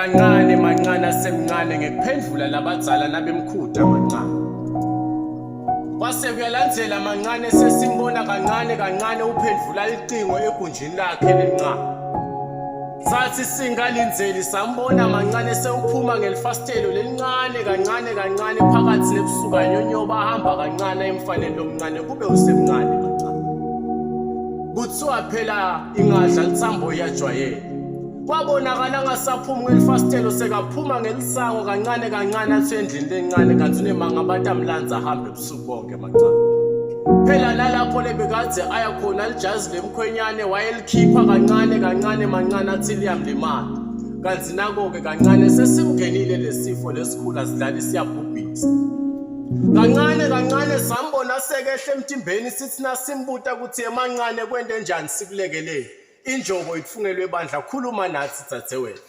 kancane mancane asemncane ngekuphendvula labadzala nabemkhuda mancane. Kwase kuyalandzela mancane sesimbona kancane uphendvula licingo egunjini lakhe lelincane. Sathi singalindzeli sambona mancane sewuphuma ngelifastelo lelincane kancane phakathi nebusuku anyonyoba ahamba kancane emfaneni lomncane kube usemncane mancane. Kuthiwa phela ingadla litsambo iyajwayela. Kwabonakala ngasaphuma ngelifastelo sekaphuma ngelisango kancane athi endlini lencane kanti unemanga abantu amlanza ahambe ebusuku bonke mancane. Phela nalapho lebekadze aya khona lijazi lemkhwenyane wayelikhipha kancane mancane athi liyamlimala. Kanti nako-ke kancane sesimngenile lesifo lesikhula sidlala siyabhubhisa. Kancane sambona sekehle emtimbeni sithi nasimbuta ukuthi emancane kwente njani sikulekelele. Injobo itfungelwe bandla khuluma nathi dzadzewethu.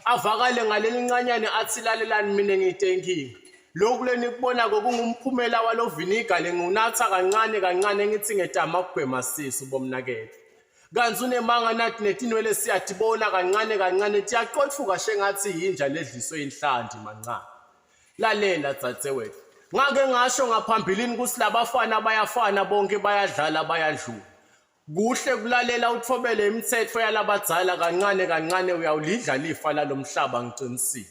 Avakale ngaleli ncanyane athi lalelani mina ngiyitenkinga. Lokhu lenikubona kungumphumela walo vinegar lengunatha kancane ngithi ngedama kugwema sisu bomnakethe. Kanti unemanga nathi netinwele siyadibona kancane tiyaqotfuka shengathi yinja ledliswe inhlandi mancane. Lalela dzadzewethu. Ngake ngasho ngaphambilini kusi labafana bayafana bonke bayadlala bayadlula. Kuhle kulalela uthobele imithetho yalabadzala kancane uyawulidla lifa lalomhlaba ngiqinisile.